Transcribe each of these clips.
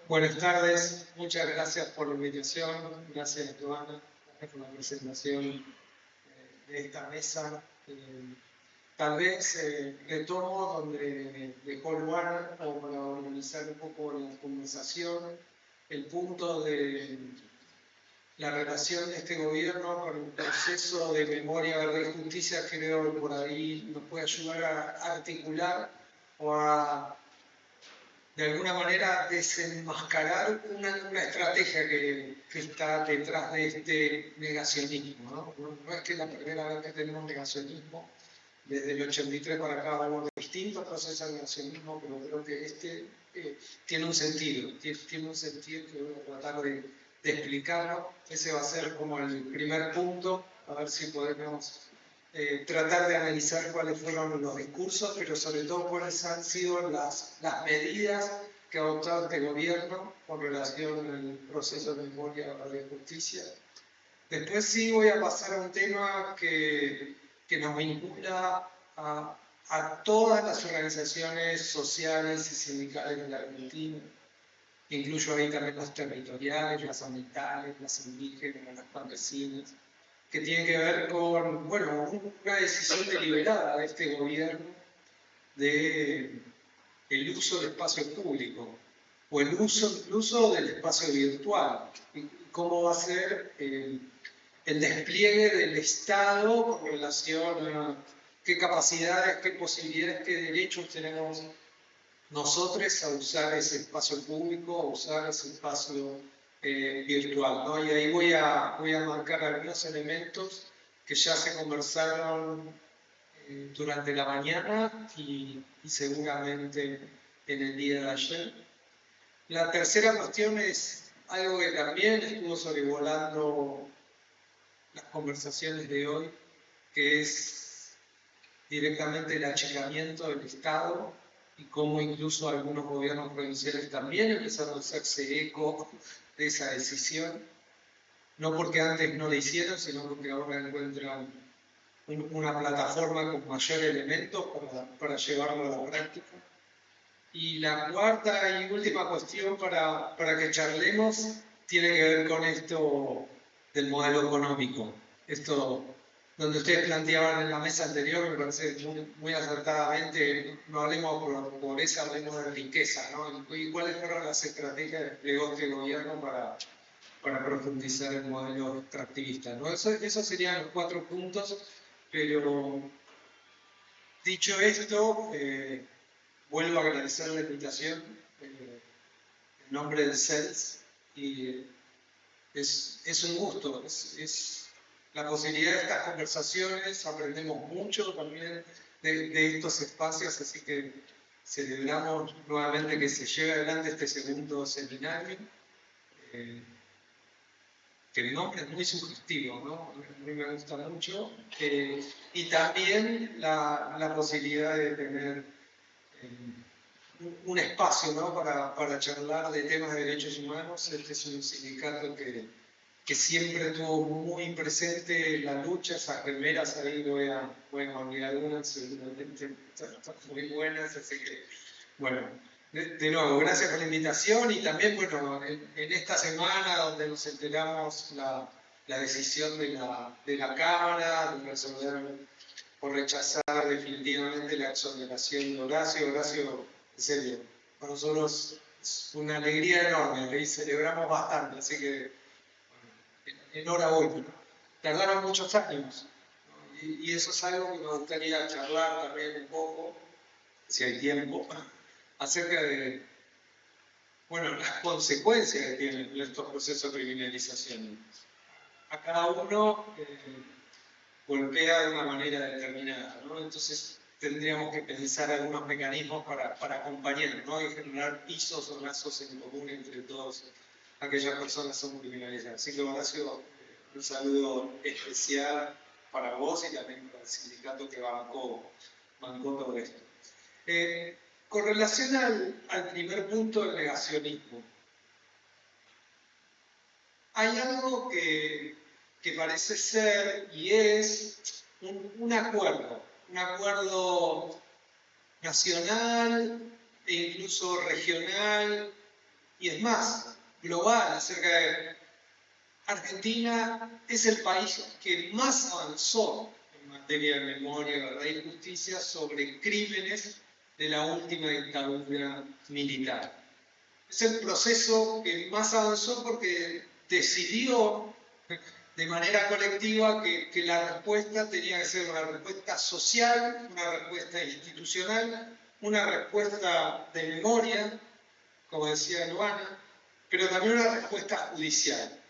Buenas tardes, muchas gracias por la invitación, gracias Joana por la presentación de esta mesa. Tal vez retomo donde dejó lugar o para organizar un poco la conversación, el punto de la relación de este gobierno con el proceso de memoria, verdad y justicia. Creo que por ahí nos puede ayudar a articular o a de alguna manera desenmascarar una estrategia que está detrás de este negacionismo, ¿no? No es que es la primera vez que tenemos negacionismo, desde el 83 para acá hubo distintos procesos de negacionismo, pero creo que este tiene un sentido que voy a tratar de explicarlo. Ese va a ser como el primer punto, a ver si podemos tratar de analizar cuáles fueron los discursos, pero sobre todo cuáles han sido las medidas que ha adoptado este gobierno con relación al proceso de memoria de justicia. Después sí voy a pasar a un tema que nos vincula a todas las organizaciones sociales y sindicales de la Argentina. Incluyo ahí también las territoriales, las ambientales, las indígenas, las campesinas, que tiene que ver con, bueno, una decisión deliberada de este gobierno de el uso del espacio público o el uso incluso del espacio virtual y cómo va a ser el despliegue del Estado con relación a qué capacidades, qué posibilidades, qué derechos tenemos nosotros a usar ese espacio público, a usar ese espacio virtual, ¿no? Y ahí voy a marcar algunos elementos que ya se conversaron durante la mañana y seguramente en el día de ayer. La tercera cuestión es algo que también estuvo sobrevolando las conversaciones de hoy, que es directamente el achicamiento del Estado y cómo incluso algunos gobiernos provinciales también empezaron a hacerse eco de esa decisión, no porque antes no lo hicieron, sino porque ahora encuentran una plataforma con mayor elementos para llevarlo a la práctica. Y la cuarta y última cuestión para que charlemos tiene que ver con esto del modelo económico. Esto donde ustedes planteaban en la mesa anterior, me parece muy acertadamente, no hablemos por pobreza, hablemos de riqueza, ¿no? ¿Y cuáles fueron las estrategias que desplegó este gobierno para profundizar el modelo extractivista, ¿no? Esos serían los 4 puntos, pero dicho esto, vuelvo a agradecer la invitación en nombre del CELS y es un gusto, es la posibilidad de estas conversaciones, aprendemos mucho también de estos espacios, así que celebramos nuevamente que se lleve adelante este segundo seminario, que el nombre es muy sugestivo, ¿no? A mí me gusta mucho, y también la posibilidad de tener un espacio, ¿no? para charlar de temas de derechos humanos. Este es un sindicato que siempre tuvo muy presente la lucha. Esas remeras ahí voy a enviar algunas, seguramente están muy buenas, así que, bueno, de nuevo, gracias por la invitación y también, bueno, en esta semana donde nos enteramos la decisión de la Cámara de resolver por rechazar definitivamente la exoneración de Horacio. Horacio, en serio, para nosotros es una alegría enorme y celebramos bastante, así que enhorabuena. Tardaron muchos años, ¿no? Y eso es algo que me gustaría charlar también un poco, si hay tiempo, acerca de, bueno, las consecuencias que tienen estos procesos de criminalización. A cada uno golpea de una manera determinada, ¿no? Entonces tendríamos que pensar algunos mecanismos para acompañar, ¿no? Y generar pisos o lazos en común entre todas aquellas personas que son criminalizadas. Así que, Horacio, un saludo especial para vos y también para el sindicato que bancó todo esto. Con relación al primer punto del negacionismo, hay algo que parece ser y es un acuerdo nacional e incluso regional y es más, global, acerca de Argentina es el país que más avanzó en materia de memoria, verdad y justicia sobre crímenes de la última dictadura militar. Es el proceso que más avanzó porque decidió de manera colectiva que la respuesta tenía que ser una respuesta social, una respuesta institucional, una respuesta de memoria, como decía Luana, pero también una respuesta judicial.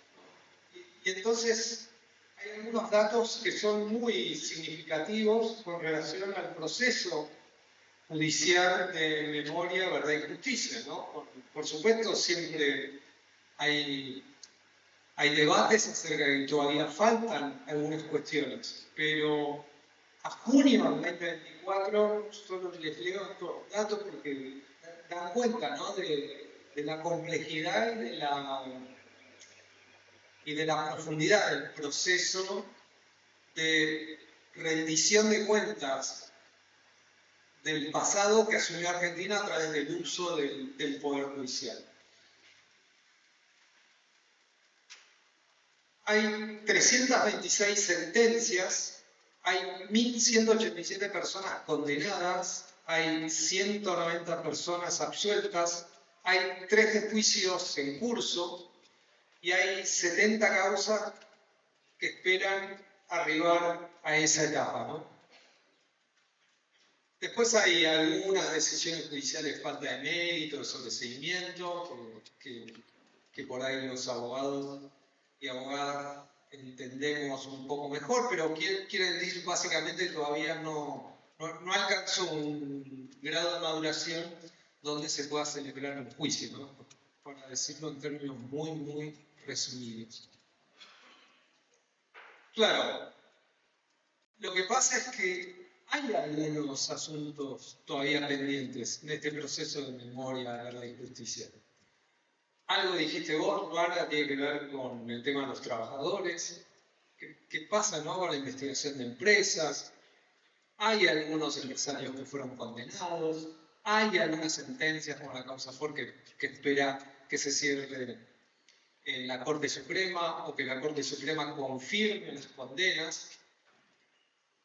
Y entonces hay algunos datos que son muy significativos con relación al proceso judicial de memoria, verdad y justicia, ¿no? Por supuesto, siempre hay debates acerca de que todavía faltan algunas cuestiones, pero a junio del 2024 solo les leo estos datos porque dan cuenta, ¿no?, de la complejidad y de la profundidad del proceso de rendición de cuentas del pasado que asumió Argentina a través del uso del Poder Judicial. Hay 326 sentencias, hay 1.187 personas condenadas, hay 190 personas absueltas, hay 13 juicios en curso y hay 70 causas que esperan arribar a esa etapa, ¿no? Después hay algunas decisiones judiciales de falta de mérito, de sobreseimiento, que por ahí los abogados y abogadas entendemos un poco mejor, pero quiere decir básicamente que todavía no alcanzó un grado de maduración donde se pueda celebrar un juicio, ¿no? Para decirlo en términos muy, muy resumidos. Claro, lo que pasa es que hay algunos asuntos todavía pendientes en este proceso de memoria, verdad y justicia. Algo dijiste vos, Luana, tiene que ver con el tema de los trabajadores. ¿Qué pasa, no?, con la investigación de empresas? Hay algunos empresarios que fueron condenados. Hay algunas sentencias como la causa Ford que espera que se cierre en la Corte Suprema o que la Corte Suprema confirme las condenas.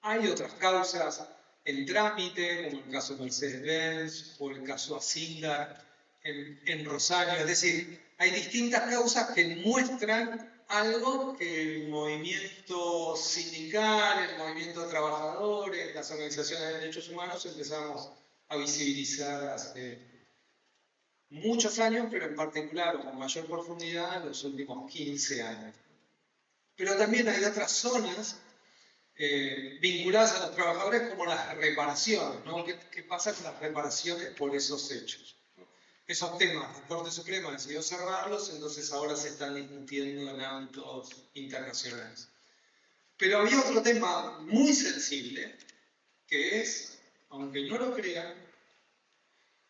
Hay otras causas en trámite, como el caso Mercedes-Benz o el caso Asindar en Rosario. Es decir, hay distintas causas que muestran algo que el movimiento sindical, el movimiento de trabajadores, las organizaciones de derechos humanos empezamos a visibilizar hace muchos años, pero en particular o con mayor profundidad en los últimos 15 años. Pero también hay otras zonas vinculadas a los trabajadores como las reparaciones, ¿no? ¿Qué pasa con las reparaciones por esos hechos? Esos temas, la Corte Suprema decidió cerrarlos, entonces ahora se están discutiendo en ámbitos internacionales. Pero había otro tema muy sensible, que es, aunque no lo crean,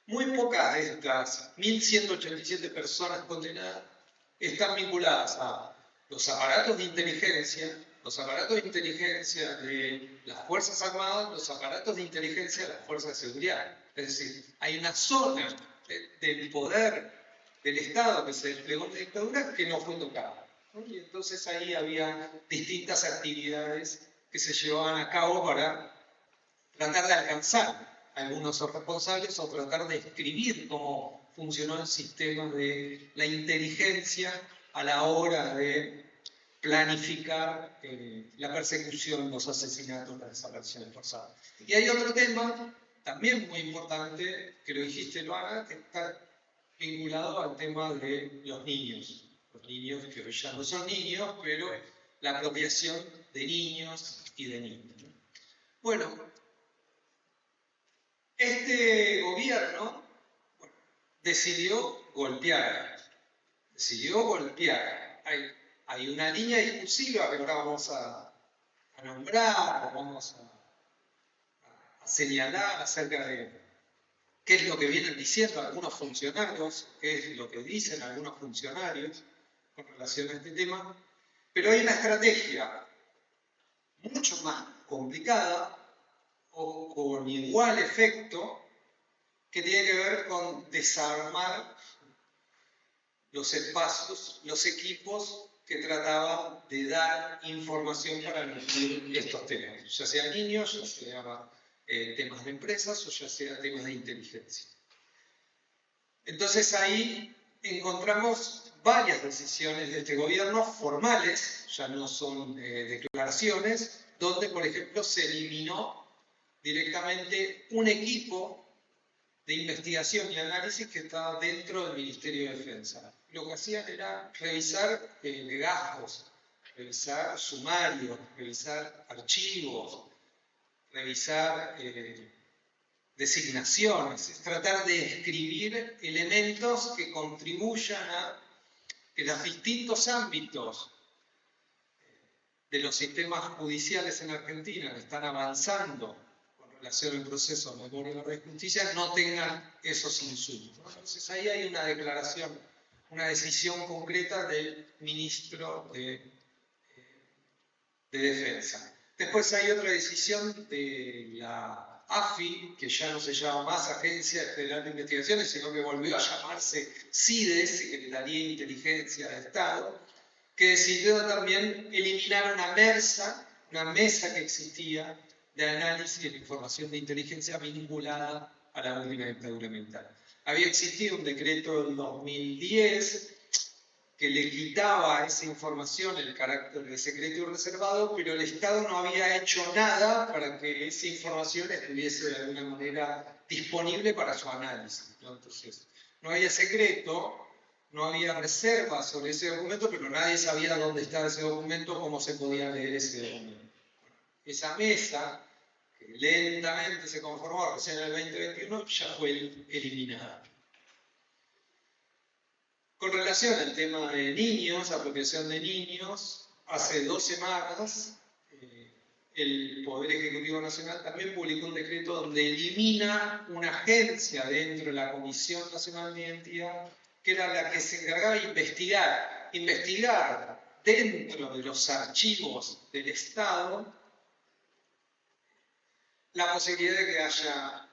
muy pocas de estas 1.187 personas condenadas están vinculadas a los aparatos de inteligencia de las Fuerzas Armadas, los aparatos de inteligencia de las Fuerzas de Seguridad. Es decir, hay una zona del poder del Estado que se desplegó en la dictadura que no fue tocada, ¿no? Y entonces ahí había distintas actividades que se llevaban a cabo para tratar de alcanzar a algunos responsables o tratar de escribir cómo funcionó el sistema de la inteligencia a la hora de planificar la persecución, los asesinatos, las desapariciones forzadas. Y hay otro tema también muy importante, que lo dijiste, Luana, que está vinculado al tema de los niños. Los niños que hoy ya no son niños, pero la apropiación de niños y de niñas. Bueno, este gobierno decidió golpear. Hay una línea discursiva que ahora vamos a nombrar, vamos a señalar acerca de qué es lo que vienen diciendo algunos funcionarios, qué es lo que dicen algunos funcionarios con relación a este tema, pero hay una estrategia mucho más complicada o con igual efecto que tiene que ver con desarmar los espacios, los equipos que trataban de dar información para nutrir estos temas, ya sean niños, ya sea temas de empresas o ya sea temas de inteligencia. Entonces ahí encontramos varias decisiones de este gobierno formales, ya no son declaraciones, donde por ejemplo se eliminó directamente un equipo de investigación y análisis que estaba dentro del Ministerio de Defensa. Lo que hacían era revisar legajos, revisar sumarios, revisar archivos, revisar designaciones, es tratar de escribir elementos que contribuyan a que los distintos ámbitos de los sistemas judiciales en Argentina que están avanzando con relación al proceso de memoria, verdad y justicia no tengan esos insumos. Entonces ahí hay una declaración, una decisión concreta del ministro de Defensa. Después hay otra decisión de la AFI, que ya no se llama más Agencia Federal de Investigaciones, sino que volvió a llamarse CIDE, Secretaría de Inteligencia de Estado, que decidió también eliminar una mesa que existía de análisis de información de inteligencia vinculada a la última dictadura militar. Había existido un decreto del 2010 que le quitaba a esa información el carácter de secreto y reservado, pero el Estado no había hecho nada para que esa información estuviese de alguna manera disponible para su análisis, ¿no? Entonces, no había secreto, no había reserva sobre ese documento, pero nadie sabía dónde estaba ese documento, cómo se podía leer ese documento. Esa mesa, que lentamente se conformó recién en el 2021, ya fue eliminada. Con relación al tema de niños, apropiación de niños, hace 2 semanas el Poder Ejecutivo Nacional también publicó un decreto donde elimina una agencia dentro de la Comisión Nacional de Identidad, que era la que se encargaba de investigar dentro de los archivos del Estado la posibilidad de que haya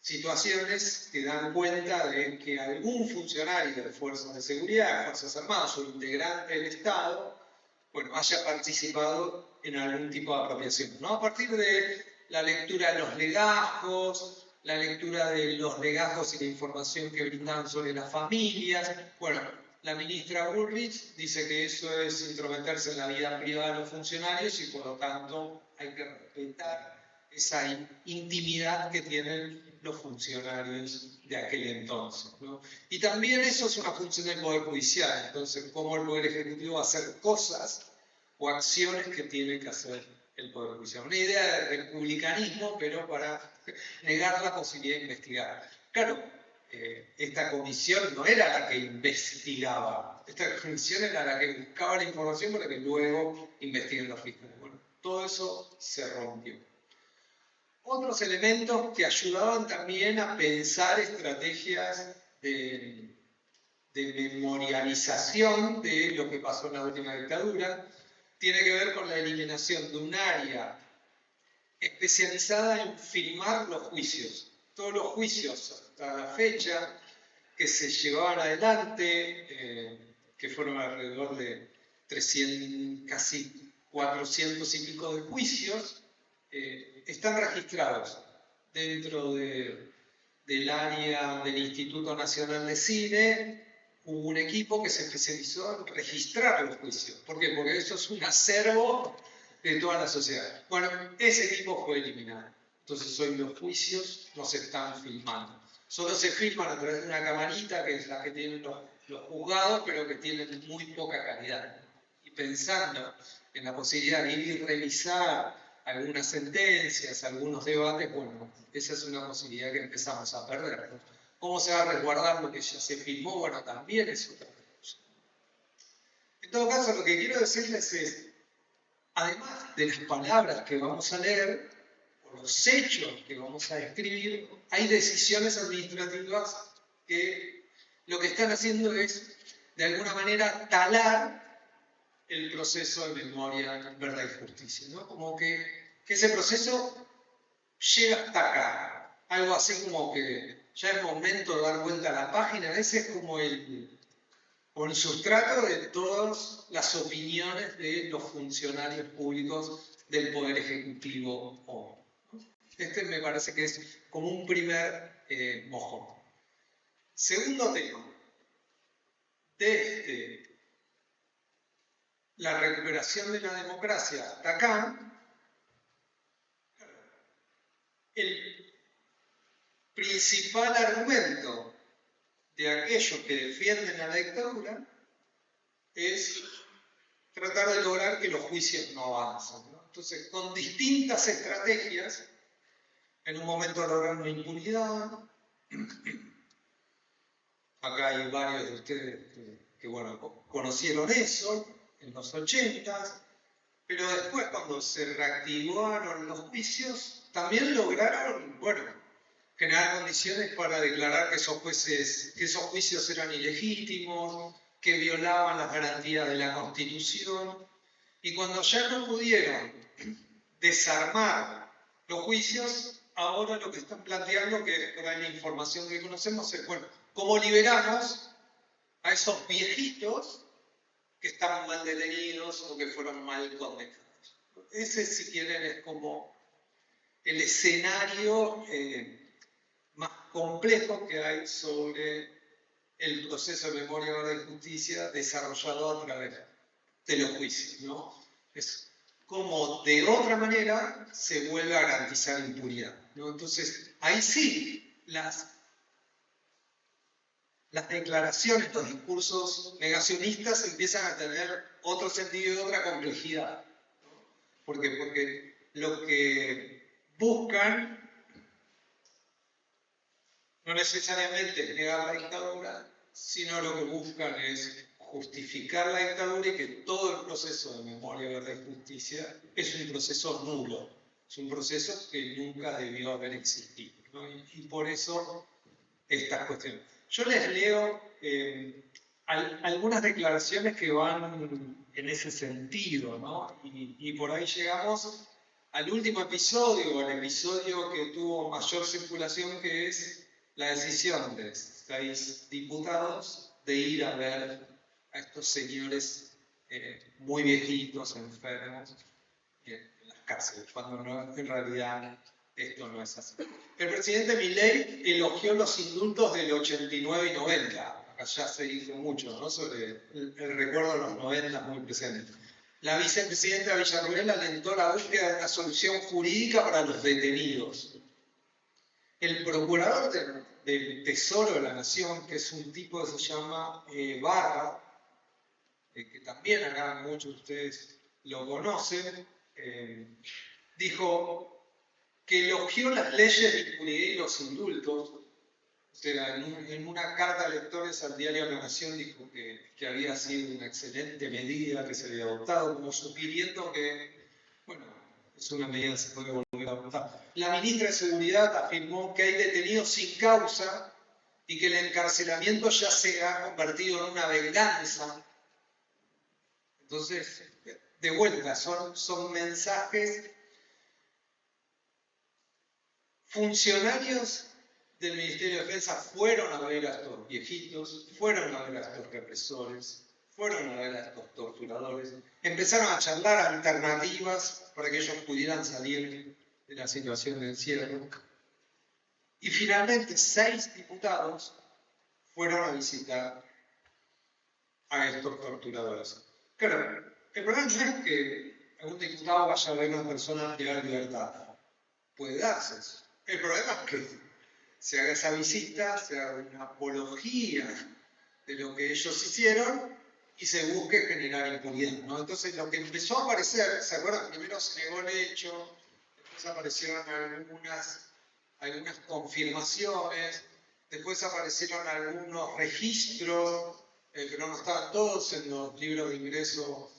situaciones que dan cuenta de que algún funcionario de fuerzas de seguridad, fuerzas armadas o integrante del Estado, bueno, haya participado en algún tipo de apropiación, ¿no? A partir de la lectura de los legajos, la lectura de los legajos y la información que brindaban sobre las familias. Bueno, la ministra Bullrich dice que eso es intrometerse en la vida privada de los funcionarios y por lo tanto hay que respetar esa intimidad que tienen los funcionarios de aquel entonces, ¿no? Y también eso es una función del Poder Judicial, entonces cómo el Poder Ejecutivo va a hacer cosas o acciones que tiene que hacer el Poder Judicial. Una idea de republicanismo, pero para negar la posibilidad de investigar. Claro, esta comisión no era la que investigaba, esta comisión era la que buscaba la información para que luego investiguen los fiscales. Bueno, todo eso se rompió. Otros elementos que ayudaban también a pensar estrategias de memorialización de lo que pasó en la última dictadura tiene que ver con la eliminación de un área especializada en filmar los juicios. Todos los juicios hasta la fecha que se llevaban adelante, que fueron alrededor de 300, casi 400 y pico de juicios, están registrados dentro del área del Instituto Nacional de Cine. Hubo un equipo que se especializó en registrar los juicios. ¿Por qué? Porque eso es un acervo de toda la sociedad. Bueno, ese equipo fue eliminado. Entonces hoy los juicios no se están filmando. Solo se filman a través de una camarita, que es la que tienen los juzgados, pero que tienen muy poca calidad. Y pensando en la posibilidad de ir y revisar algunas sentencias, algunos debates, bueno, esa es una posibilidad que empezamos a perder, ¿no? ¿Cómo se va a resguardar lo que ya se filmó? Bueno, también es otra cosa. En todo caso, lo que quiero decirles es, además de las palabras que vamos a leer, o los hechos que vamos a escribir, hay decisiones administrativas que lo que están haciendo es, de alguna manera, talar el proceso de memoria, verdad y justicia, ¿no? Como que ese proceso llega hasta acá. Algo así como que ya es momento de dar vuelta a la página. Ese es como el sustrato de todas las opiniones de los funcionarios públicos del Poder Ejecutivo hoy. Este me parece que es como un primer mojón. Segundo tema, desde la recuperación de la democracia hasta acá, el principal argumento de aquellos que defienden a la dictadura es tratar de lograr que los juicios no avancen, ¿no? Entonces, con distintas estrategias, en un momento logran una impunidad. Acá hay varios de ustedes que bueno, conocieron eso en los 80, pero después cuando se reactivaron los juicios, también lograron, bueno, generar condiciones para declarar que esos juicios eran ilegítimos, que violaban las garantías de la Constitución, y cuando ya no pudieron desarmar los juicios, ahora lo que están planteando, que por ahí la información que conocemos es, bueno, ¿cómo liberamos a esos viejitos que están mal detenidos o que fueron mal condenados? Ese, si quieren, es como el escenario más complejo que hay sobre el proceso de memoria, verdad y justicia desarrollado a través de los juicios, ¿no? Es como de otra manera se vuelve a garantizar impunidad, ¿no? Entonces, ahí sí, las declaraciones, los discursos negacionistas empiezan a tener otro sentido y otra complejidad, ¿no? Porque lo que buscan no necesariamente es negar la dictadura, sino lo que buscan es justificar la dictadura y que todo el proceso de memoria, verdad y justicia es un proceso nulo, es un proceso que nunca debió haber existido, ¿no? Y por eso estas cuestiones. Yo les leo algunas declaraciones que van en ese sentido, ¿no? Y por ahí llegamos al último episodio, al episodio que tuvo mayor circulación, que es la decisión de 6 diputados de ir a ver a estos señores muy viejitos, enfermos, en las cárceles, cuando no, en realidad esto no es así. El presidente Milei elogió los indultos del 89 y 90. Acá ya se dijo mucho, ¿no? Sobre el recuerdo de los 90 muy presente. La vicepresidenta Villarruel alentó la búsqueda de una solución jurídica para los detenidos. El procurador del Tesoro de la Nación, que es un tipo que se llama Barra, que también acá muchos de ustedes lo conocen, dijo que elogió las leyes de impunidad y los indultos. O sea, en una carta a lectores al diario La Nación dijo que había sido una excelente medida que se había adoptado, como sugiriendo que, bueno, es una medida que se puede volver a adoptar. La ministra de Seguridad afirmó que hay detenidos sin causa y que el encarcelamiento ya se ha convertido en una venganza. Entonces, de vuelta, son mensajes. Funcionarios del Ministerio de Defensa fueron a ver a estos viejitos, fueron a ver a estos represores, fueron a ver a estos torturadores, empezaron a charlar alternativas para que ellos pudieran salir de la situación de encierro. Y finalmente 6 diputados fueron a visitar a estos torturadores. Claro, el problema no es que algún diputado vaya a ver a una persona privar libertad. Puede darse eso. El problema es que se haga esa visita, se haga una apología de lo que ellos hicieron y se busque generar impunidad, ¿no? Entonces lo que empezó a aparecer, ¿se acuerdan? Primero se negó el hecho, después aparecieron algunas confirmaciones, después aparecieron algunos registros, pero no estaban todos en los libros de ingreso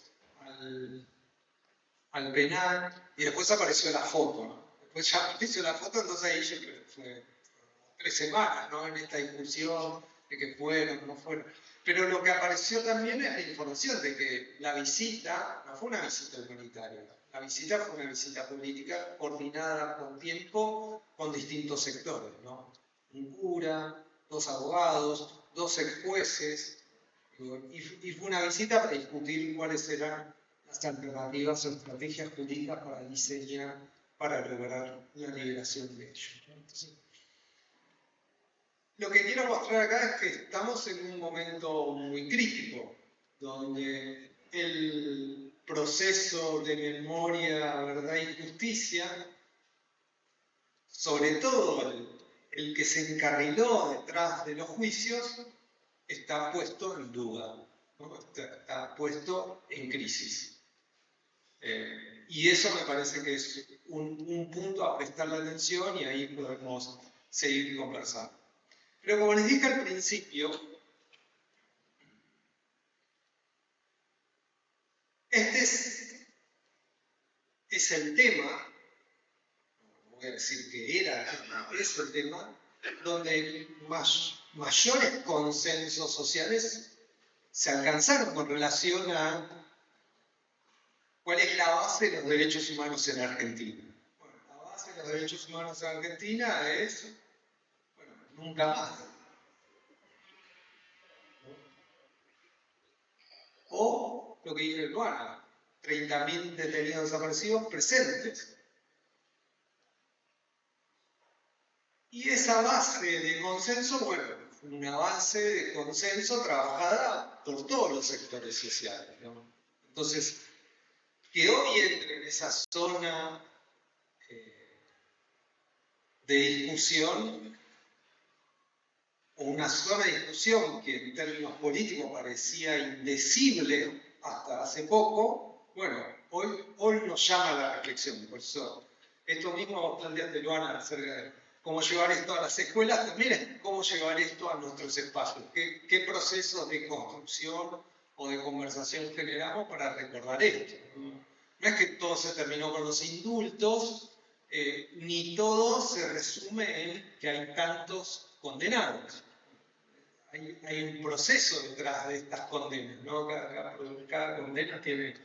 al penal, y después apareció la foto, ¿no? Después ya apareció la foto, entonces ahí yo creo que fue 3 semanas, ¿no? En esta discusión de que fueron, no fueron. Pero lo que apareció también es la información de que la visita no fue una visita humanitaria, la visita fue una visita política coordinada con tiempo con distintos sectores, ¿no? un cura, 2 abogados, 2 ex jueces, y fue una visita para discutir cuáles eran las alternativas o estrategias jurídicas para diseñar, para lograr la liberación de ellos. Entonces, lo que quiero mostrar acá es que estamos en un momento muy crítico, donde el proceso de memoria, verdad y justicia, sobre todo el que se encarriló detrás de los juicios, está puesto en duda, ¿no? Está puesto en crisis. Y eso me parece que es un punto a prestarle atención y ahí podemos seguir conversando. Pero como les dije al principio, este es el tema, no voy a decir que era el tema, es el tema donde mayores consensos sociales se alcanzaron con relación a cuál es la base de los derechos humanos en Argentina. Bueno, la base de los derechos humanos en Argentina es, bueno, nunca más. O lo que dice Luana, 30.000 detenidos desaparecidos presentes. Y esa base de consenso, bueno, una base de consenso trabajada por todos los sectores sociales, ¿no? Entonces, que hoy entre en esa zona de discusión, o una zona de discusión que en términos políticos parecía indecible hasta hace poco, bueno, hoy nos llama a la reflexión. Por eso, esto mismo planteaste, Luana, acerca de cómo llevar esto a las escuelas, también es cómo llevar esto a nuestros espacios. ¿Qué procesos de construcción o de conversación generamos para recordar esto? No es que todo se terminó con los indultos, ni todo se resume en que hay tantos condenados. Hay un proceso detrás de estas condenas, ¿no? Cada condena tiene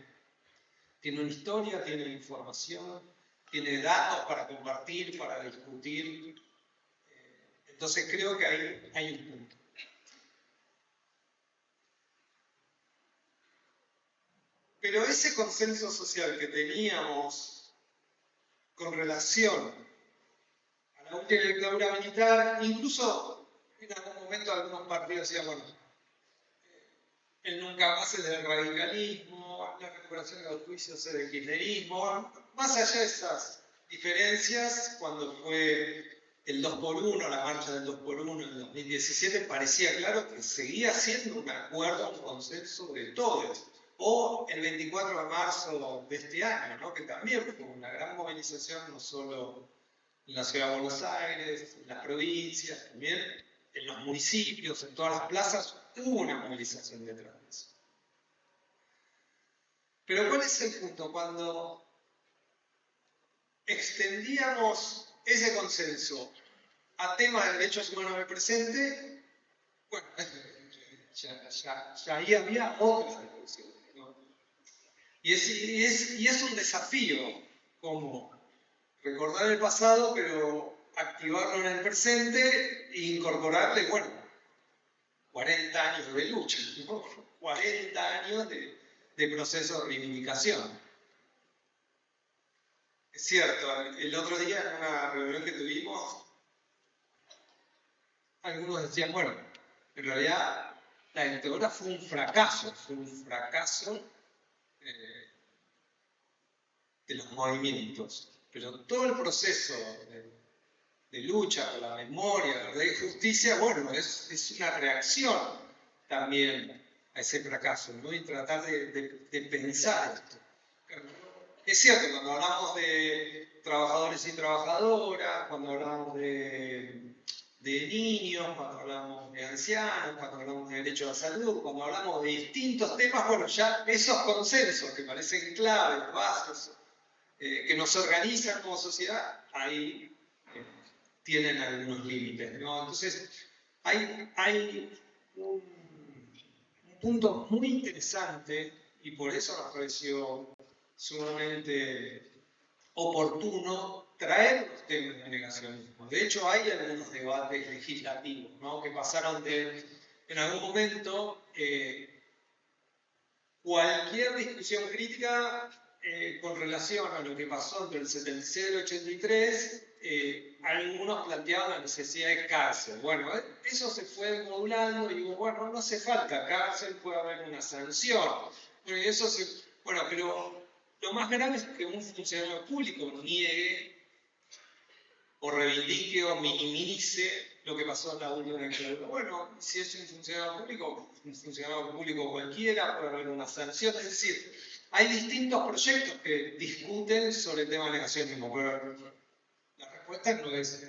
una historia, tiene información, tiene datos para compartir, para discutir. Entonces creo que hay un punto. Pero ese consenso social que teníamos con relación a la última dictadura militar, incluso en algún momento algunos partidos decían, bueno, el nunca más es del radicalismo, la recuperación de los juicios es del kirchnerismo, más allá de esas diferencias, cuando fue el 2x1, la marcha del 2x1 en 2017, parecía claro que seguía siendo un acuerdo, un consenso de todos. O el 24 de marzo de este año, ¿no? Que también fue una gran movilización, no solo en la ciudad de Buenos Aires, en las provincias, también en los municipios, en todas las plazas, hubo una movilización detrás de eso. Pero ¿cuál es el punto? Cuando extendíamos ese consenso a temas de derechos humanos del presente, bueno, ya ahí había otras discusiones, ¿no? Y es un desafío como recordar el pasado, pero activarlo en el presente e incorporarle, bueno, 40 años de lucha, ¿no? 40 años de proceso de reivindicación. Es cierto, el otro día en una reunión que tuvimos, algunos decían, bueno, en realidad la dictadura fue un fracaso de los movimientos, pero todo el proceso de lucha por la memoria, verdad y justicia, bueno, es una reacción también a ese fracaso, ¿no? Y tratar de pensar esto. Es cierto, cuando hablamos de trabajadores y trabajadoras, cuando hablamos de niños, cuando hablamos de ancianos, cuando hablamos de derecho a la salud, cuando hablamos de distintos temas, bueno, ya esos consensos que parecen claves, básicos, que nos organizan como sociedad, ahí tienen algunos límites, ¿no? Entonces, hay un punto muy interesante, y por eso nos pareció sumamente oportuno traer los temas de negacionismo. De hecho, hay algunos debates legislativos, ¿no? Que pasaron de, en algún momento, cualquier discusión crítica con relación a lo que pasó entre el 76 y el 83, algunos planteaban la necesidad de cárcel. Bueno, eso se fue modulando y digo, bueno, no hace falta cárcel, puede haber una sanción. Bueno, y eso bueno, pero lo más grave es que un funcionario público niegue o reivindique o minimice lo que pasó en la última dictadura. Bueno, si es un funcionario público cualquiera, puede haber una sanción. Es decir, hay distintos proyectos que discuten sobre el tema de negacionismo, pero la respuesta no es,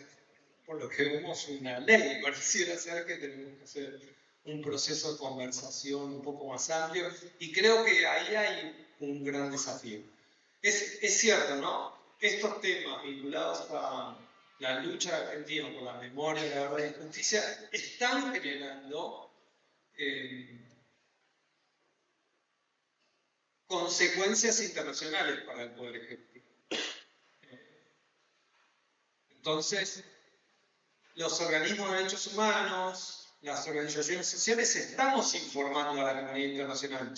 por lo que vemos, una ley. Pareciera ser que tenemos que hacer un proceso de conversación un poco más amplio, y creo que ahí hay un gran desafío. Es cierto, ¿no? Estos temas vinculados a la lucha argentina por la memoria, la verdad y la justicia están generando consecuencias internacionales para el Poder Ejecutivo. Entonces, los organismos de derechos humanos, las organizaciones sociales, estamos informando a la comunidad internacional.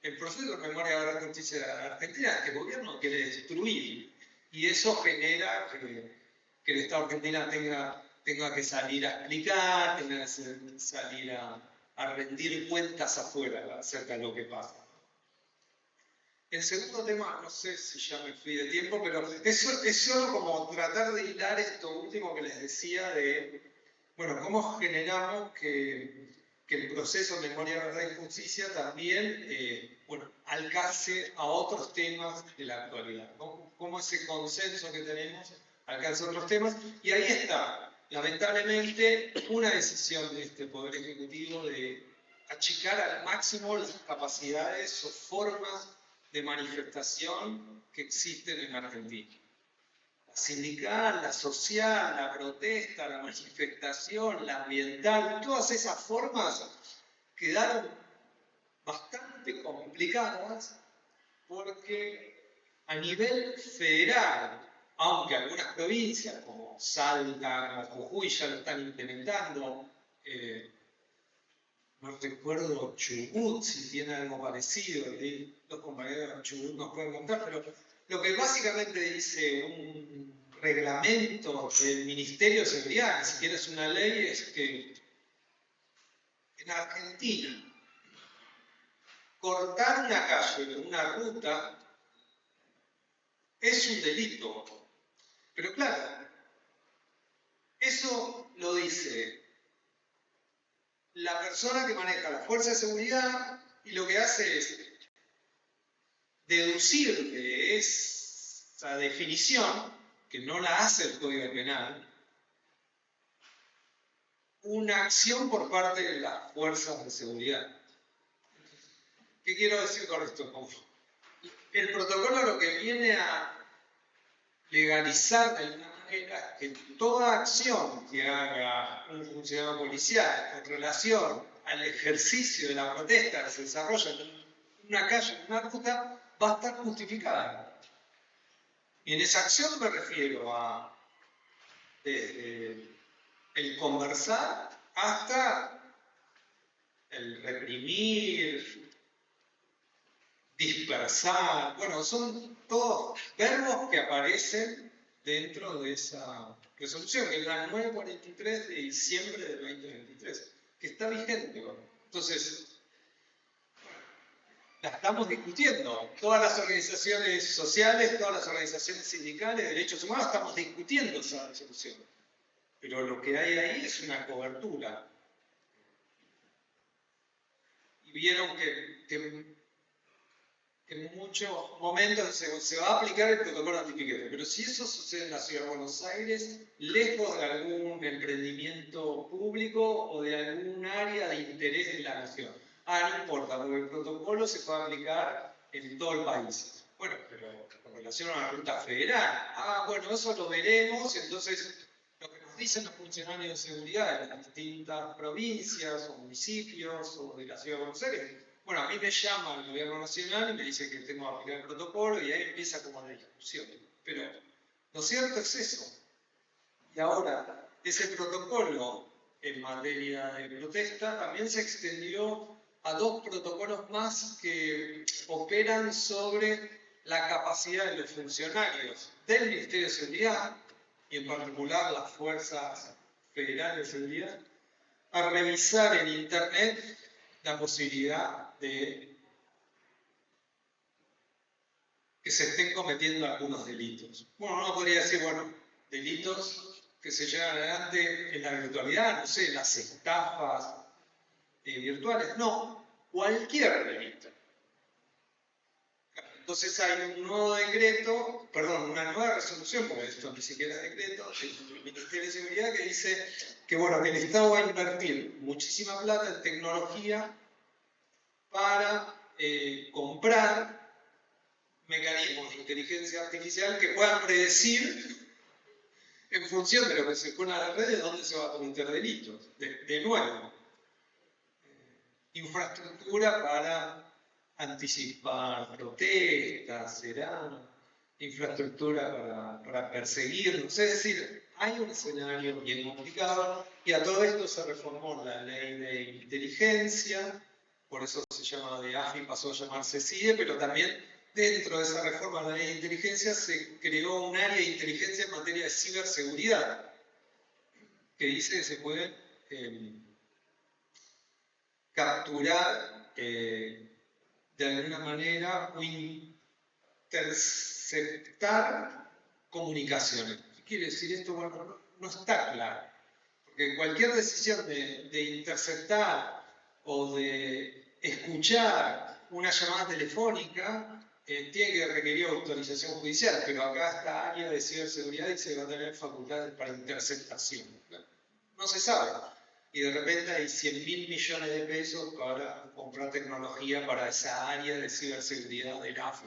El proceso de memoria, la verdad y justicia de Argentina, el gobierno quiere destruir, y eso genera que el Estado argentino tenga que salir a explicar, tenga que salir a rendir cuentas afuera acerca de lo que pasa. El segundo tema, no sé si ya me fui de tiempo, pero es solo como tratar de hilar esto último que les decía de, bueno, cómo generamos que el proceso de memoria, verdad y justicia también, alcance a otros temas de la actualidad, ¿no? Cómo ese consenso que tenemos alcanza otros temas, y ahí está, lamentablemente, una decisión de este Poder Ejecutivo de achicar al máximo las capacidades o formas de manifestación que existen en Argentina. La sindical, la social, la protesta, la manifestación, la ambiental, todas esas formas quedaron bastante complicadas porque a nivel federal, aunque algunas provincias como Salta, como Jujuy ya lo están implementando, no recuerdo Chubut si tiene algo parecido, los compañeros de Chubut nos pueden contar, pero lo que básicamente dice un reglamento del Ministerio de Seguridad, ni siquiera es una ley, es que en Argentina cortar una calle, una ruta, es un delito. Pero claro, eso lo dice la persona que maneja la fuerza de seguridad, y lo que hace es deducir de esa definición, que no la hace el Código Penal, una acción por parte de las fuerzas de seguridad. ¿Qué quiero decir con esto? El protocolo lo que viene a legalizar de alguna manera que toda acción que haga un funcionario policial en relación al ejercicio de la protesta que se desarrolla en una calle, en una ruta, va a estar justificada. Y en esa acción me refiero a desde el conversar hasta el reprimir, dispersar. Bueno, son todos verbos que aparecen dentro de esa resolución, que es la 943 de diciembre del 2023, que está vigente. Entonces, la estamos discutiendo. Todas las organizaciones sociales, todas las organizaciones sindicales de derechos humanos estamos discutiendo esa resolución. Pero lo que hay ahí es una cobertura. Y vieron que en muchos momentos se va a aplicar el protocolo antipiquete, pero si eso sucede en la Ciudad de Buenos Aires, lejos de algún emprendimiento público o de algún área de interés de la nación. No importa, porque el protocolo se puede aplicar en todo el país. Bueno, pero con relación a una ruta federal, bueno, eso lo veremos. Entonces, lo que nos dicen los funcionarios de seguridad de las distintas provincias o municipios o de la Ciudad de Buenos Aires, bueno, a mí me llama el gobierno nacional y me dice que tengo que aplicar el protocolo, y ahí empieza como la discusión. Pero Lo cierto es eso. Y ahora, ese protocolo en materia de protesta también se extendió a 2 protocolos más que operan sobre la capacidad de los funcionarios del Ministerio de Seguridad, y en particular las Fuerzas Federales de Seguridad, a revisar en Internet la posibilidad de que se estén cometiendo algunos delitos. Bueno, uno podría decir, bueno, delitos que se llevan adelante en la virtualidad, no sé, las estafas virtuales. No, cualquier delito. Entonces hay un nuevo decreto, perdón, una nueva resolución, porque esto ni siquiera es decreto, del Ministerio de Seguridad, que dice que, bueno, que el Estado va a invertir muchísima plata en tecnología para comprar mecanismos de inteligencia artificial que puedan predecir, en función de lo que se pone a las redes, dónde se va a cometer delitos. De nuevo, infraestructura para anticipar protestas, será infraestructura para perseguirnos. Es decir, hay un escenario bien complicado y a todo esto se reformó la ley de inteligencia, por eso se llama de AFI, pasó a llamarse CIDE, pero también dentro de esa reforma de la ley de inteligencia se creó un área de inteligencia en materia de ciberseguridad, que dice que se puede capturar de alguna manera o interceptar comunicaciones. ¿Qué quiere decir esto? Bueno, no está claro. Porque cualquier decisión de interceptar o de escuchar una llamada telefónica tiene que requerir autorización judicial, pero acá esta área de ciberseguridad dice que va a tener facultades para interceptación. No se sabe. Y de repente hay 100.000 millones de pesos para comprar tecnología para esa área de ciberseguridad del AFI.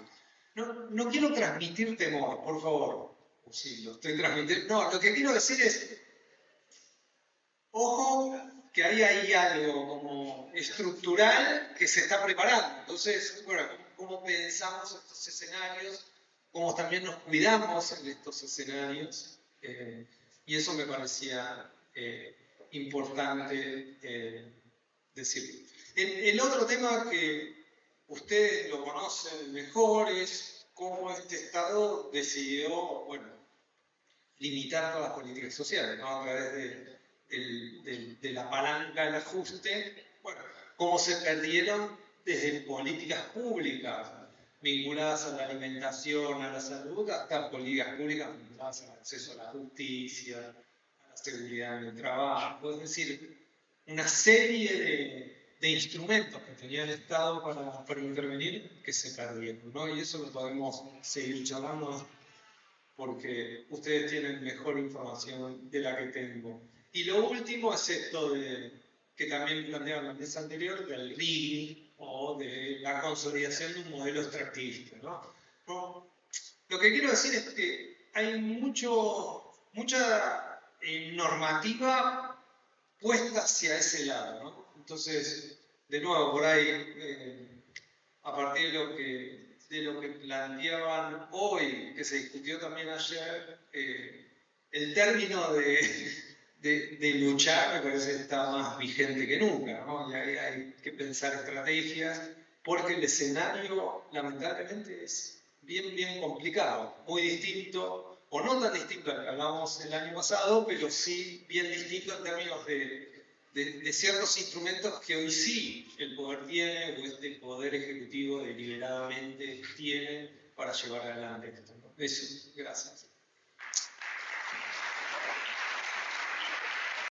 No quiero transmitir temor, por favor. O sí, lo estoy transmitiendo. No, lo que quiero decir es, ojo, que hay ahí algo como estructural que se está preparando. Entonces, bueno, cómo pensamos estos escenarios, cómo también nos cuidamos en estos escenarios, y eso me parecía importante decir. El otro tema que ustedes lo conocen mejor es cómo este Estado decidió, bueno, limitar todas las políticas sociales, ¿no? A través de la palanca del ajuste, bueno, cómo se perdieron desde políticas públicas vinculadas a la alimentación, a la salud, hasta políticas públicas vinculadas al acceso a la justicia, a la seguridad en el trabajo, es decir, una serie de instrumentos que tenía el Estado para intervenir que se perdieron, ¿no? Y eso lo podemos seguir charlando porque ustedes tienen mejor información de la que tengo. Y lo último es esto que también planteaban la mesa anterior, del rigging o de la consolidación de un modelo extractivista, ¿no? Lo que quiero decir es que hay mucha normativa puesta hacia ese lado, ¿no? Entonces, de nuevo, por ahí, a partir de lo que planteaban hoy, que se discutió también ayer, el término de luchar me parece que está más vigente que nunca, ¿no? Y hay que pensar estrategias, porque el escenario, lamentablemente, es bien complicado, muy distinto, o no tan distinto al que hablábamos el año pasado, pero sí bien distinto en términos de ciertos instrumentos que hoy sí el poder tiene, o este poder ejecutivo deliberadamente tiene para llevar adelante esto. Eso, gracias.